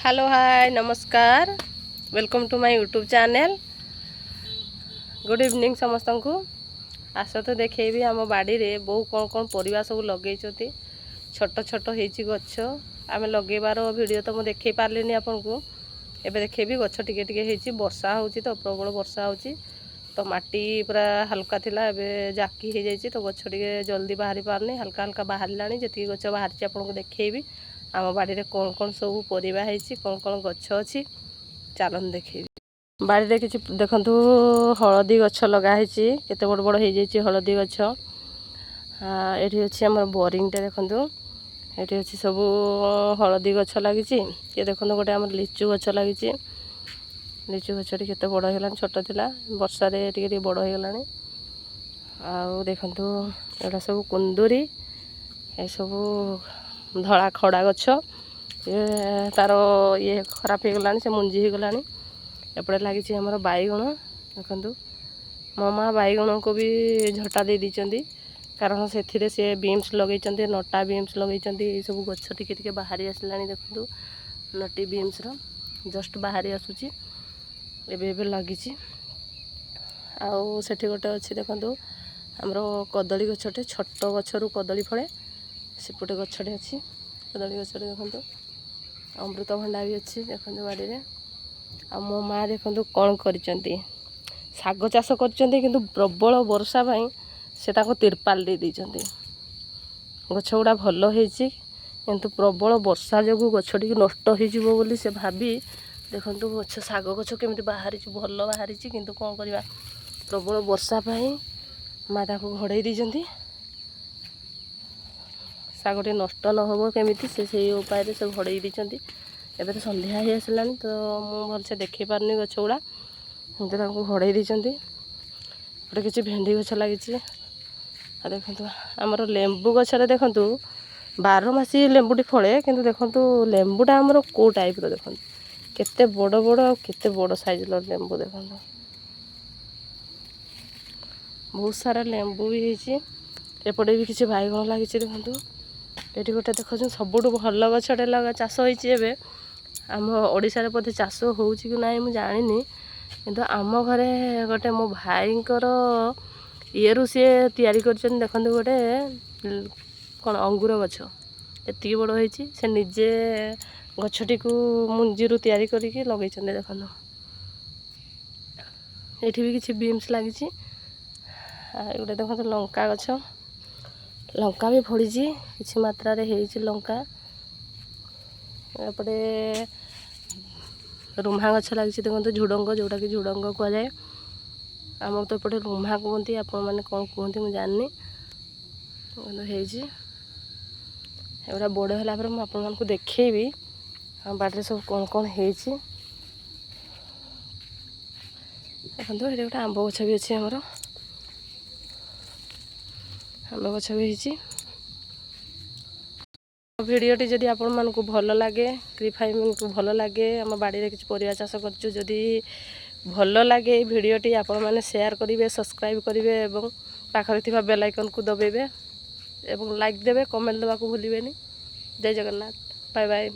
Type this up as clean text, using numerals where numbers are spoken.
Hello hi नमस्कार welcome to my YouTube channel. Good evening समस्त को आस तो देखेबी आम बाड़ी रे बहु कौन कौन परिबा सब लगे छोट छोट होती गछ आम लगेबार वीडियो तो मुझे देखे पार्लिनी आपन को एबे देखेबी गछ टिके टिके होती वर्षा होची तो प्रबल वर्षा होची तो माटी पूरा हल्का थिला एबे जाकी हो जाइए तो गछ टिके जल्दी बाहरी पारनी हल्का हल्का बाहर जी गछ बाहरी आपको देखेबी आम बाड़ी रे कौन कौन सब परिबा होती कौन कौन गछ अच्छी चलन देखेबी बाड़ी रे किछि देखंतु हलदी गछ लगा केते बड़ बड़ हो जाइए हलदी गछ एठी अछि हमर बोरिंग टे देखंतु एठी अछि सब हलदी गछ लागिछि ये देखंतु गोटे हमर लिचु गछ लागिछि लिचु गछ टी केते बड़ होगलानी छोट थिला वर्षा रे टिके बड़ होगलानी आ देखंतु एटा सब कुंदुरी ए सब धड़ा खड़ा गछ ये तार ये खराब हो गलानी से मुंजी हो गलानी एपटे लगी आमर बैगण देखु मो माँ बैगण को भी झटा दे दीचंती कारण से सी बीम्स लगे नटा बीम्स लगे सब गछ टिके टिके बाहरी आसला देखु नटी बीम्स जस्ट बाहरी आसूची एबे लगी आउ सेठी गोटे अच्छी देखु आमर कदली गछटे छोट गछरू कदली फले सेपटे गछटे अच्छी कदली गछटे देखु अमृतभंडा भी अच्छी देखो बाड़ी रे आ मो माँ देखो कौन कर शाग चाष कर प्रबल वर्षा से तिरपाल दे देइचंती गछ गुड़ा भल होती किंतु प्रबल वर्षा जो गछ टी नष्ट हो से भाभी देखु गछ शाग गछ केमी बाहरी भल बाहरी किंतु कौन करवा प्रबल वर्षा माँ ताको घड़े देइचंती शागटी नष्ट नहब केमी से उपाय से घड़े देइचंती एबे तो संध्या ही आसलानी तो मु भलसे देखी पारनी गछ गुड़ा हमको घड़े देइचंती गोटे किसी भेंडी गछ लगी देखु आमर लेंबू गछरे देखु 12 मासी लेंबूटी फले किंतु देखु लेंबूटा आमर को टाइप देखु केते बड़ बड़ केते बड़ साइज लेंबू देखु बहुत सारा लेंबू भी होती एपटे भी किसी बैगण लगी देखु ये गोटे देखो सबुठ भल गछटे लगा चाष होती आम ओडिशा बोधे चाष हो कि ना मुझे जानी किंतु आम घरे गोटे मो भाईंकर ये सी तैयारी कर देखते गोटे कौन अंगूर गछ एति बड़ होती से निजे गछटी को मुंजी तैयारी करके लगे देखो ये भी किसी बीम्स लगी गोटे देखो लंका गछ लंका भी फड़ी किसी मात्रा रे होती लंका एपटे रुम्हा गछ लगी देखो झुडंग जोटा कि झुडंग कहुए आम तो एपटे रुम्हा कहते आप मैंने कौन कहते मुझे जाननी एगुड़ा बड़ है मुझे देखेबी आम बाटे सब कौन कौन होती देखो ये गोटे आंब गछ भी अच्छी आमर आंब गछ भी होती भिडियोटी जदि आपण मानकु भल लगे क्रीफाइम को भल लगे आम बाड़ी रे किछि परिया चाष करछु जदि भल लगे भिडियोटी आपण माने शेयर करिवे सब्सक्राइब करिवे एवं पाखरे थिबा बेल आइकन को दबेबे एवं लाइक देबे कमेंट देबा को भूलिबेनी। जय जगन्नाथ बाय बाय।